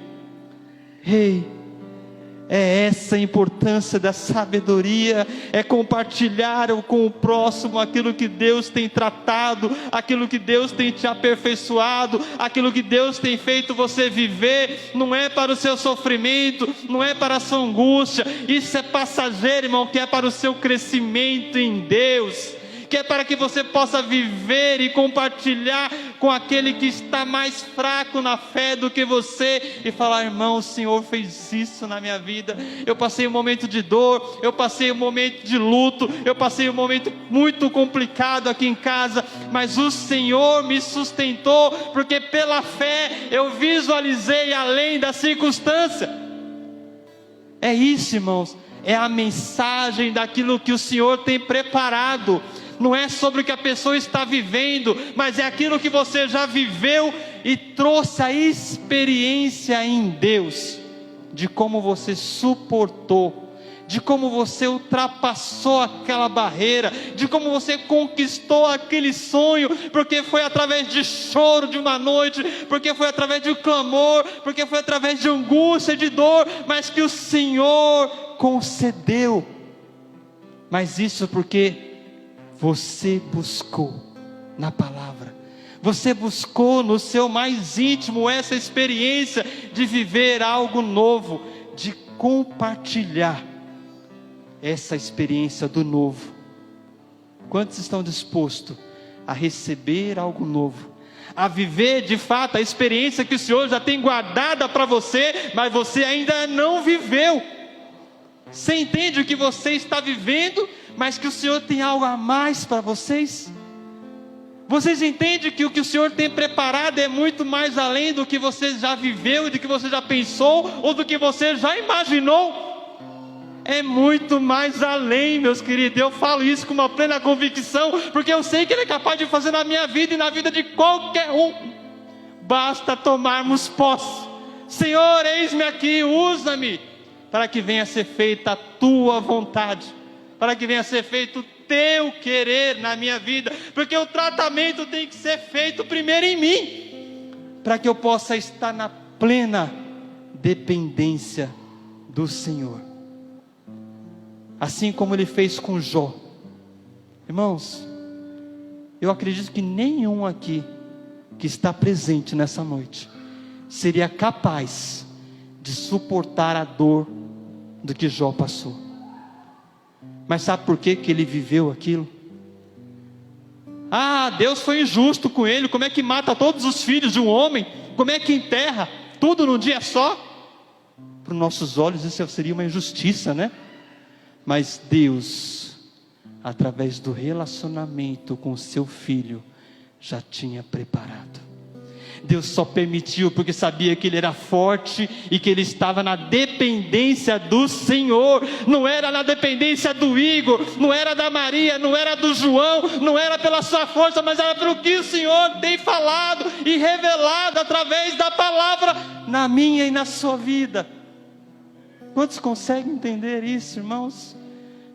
É essa a importância da sabedoria, é compartilhar com o próximo aquilo que Deus tem tratado, aquilo que Deus tem te aperfeiçoado, aquilo que Deus tem feito você viver. Não é para o seu sofrimento, não é para a sua angústia, isso é passageiro, irmão, que é para o seu crescimento em Deus, que é para que você possa viver e compartilhar com aquele que está mais fraco na fé do que você, e falar: irmão, o Senhor fez isso na minha vida, eu passei um momento de dor, eu passei um momento de luto, eu passei um momento muito complicado aqui em casa, mas o Senhor me sustentou, porque pela fé eu visualizei além da circunstância. É isso, irmãos, é a mensagem daquilo que o Senhor tem preparado. Não é sobre o que a pessoa está vivendo, mas é aquilo que você já viveu e trouxe a experiência em Deus, de como você suportou, de como você ultrapassou aquela barreira, de como você conquistou aquele sonho, porque foi através de choro de uma noite, porque foi através de um clamor, porque foi através de angústia, de dor, mas que o Senhor concedeu. Mas isso porque você buscou na palavra, você buscou no seu mais íntimo essa experiência de viver algo novo, de compartilhar essa experiência do novo. Quantos estão dispostos a receber algo novo, a viver de fato a experiência que o Senhor já tem guardada para você, mas você ainda não viveu? Você entende o que você está vivendo, mas que o Senhor tem algo a mais para vocês? Vocês entendem que o que o Senhor tem preparado é muito mais além do que você já viveu, do que você já pensou, ou do que você já imaginou? É muito mais além, meus queridos. Eu falo isso com uma plena convicção, porque eu sei que Ele é capaz de fazer na minha vida e na vida de qualquer um. Basta tomarmos posse. Senhor, eis-me aqui, usa-me, para que venha a ser feita a Tua vontade, para que venha a ser feito o Teu querer na minha vida, porque o tratamento tem que ser feito primeiro em mim, para que eu possa estar na plena dependência do Senhor, assim como Ele fez com Jó. Irmãos, eu acredito que nenhum aqui que está presente nessa noite seria capaz de suportar a dor do que Jó passou. Mas sabe por que ele viveu aquilo? Deus foi injusto com ele. Como é que mata todos os filhos de um homem? Como é que enterra tudo num dia só? Para os nossos olhos isso seria uma injustiça, né? Mas Deus, através do relacionamento com o seu filho, já tinha preparado. Deus só permitiu porque sabia que ele era forte e que ele estava na dependência do Senhor. Não era na dependência do Igor, não era da Maria, não era do João, não era pela sua força, mas era pelo que o Senhor tem falado e revelado através da palavra na minha e na sua vida. Quantos conseguem entender isso, irmãos?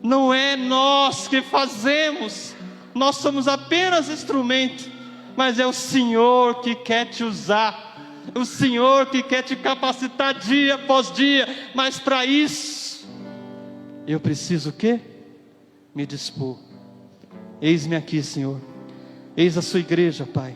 Não é nós que fazemos, nós somos apenas instrumento, mas é o Senhor que quer te usar, o Senhor que quer te capacitar dia após dia. Mas para isso, eu preciso o quê? Me dispor. Eis-me aqui, Senhor, eis a sua igreja, Pai,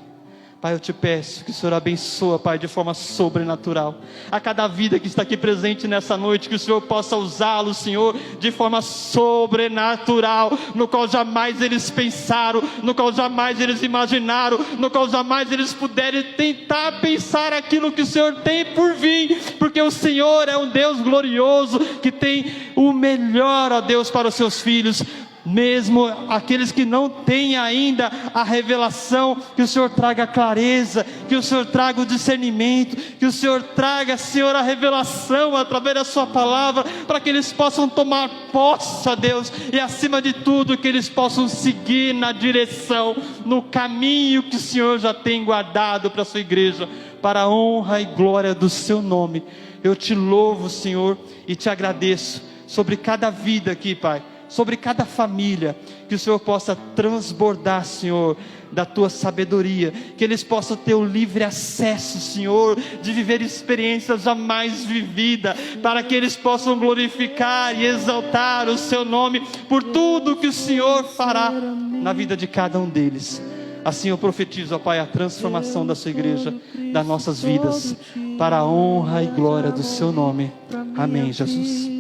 Pai, eu te peço que o Senhor abençoe, Pai, de forma sobrenatural a cada vida que está aqui presente nessa noite, que o Senhor possa usá-lo, Senhor, de forma sobrenatural, no qual jamais eles pensaram, no qual jamais eles imaginaram, no qual jamais eles puderem tentar pensar aquilo que o Senhor tem por vir, porque o Senhor é um Deus glorioso, que tem o melhor, ó Deus, para os seus filhos. Mesmo aqueles que não têm ainda a revelação, que o Senhor traga clareza, que o Senhor traga o discernimento, que o Senhor traga, Senhor, a revelação através da sua palavra, para que eles possam tomar posse, ó Deus, e acima de tudo, que eles possam seguir na direção, no caminho que o Senhor já tem guardado para a sua igreja, para a honra e glória do seu nome. Eu te louvo, Senhor, e te agradeço sobre cada vida aqui, Pai, sobre cada família, que o Senhor possa transbordar, Senhor, da tua sabedoria, que eles possam ter o livre acesso, Senhor, de viver experiências jamais vividas, para que eles possam glorificar e exaltar o seu nome, por tudo que o Senhor fará na vida de cada um deles. Assim eu profetizo, ó Pai, a transformação da sua igreja, das nossas vidas, para a honra e glória do seu nome. Amém, Jesus.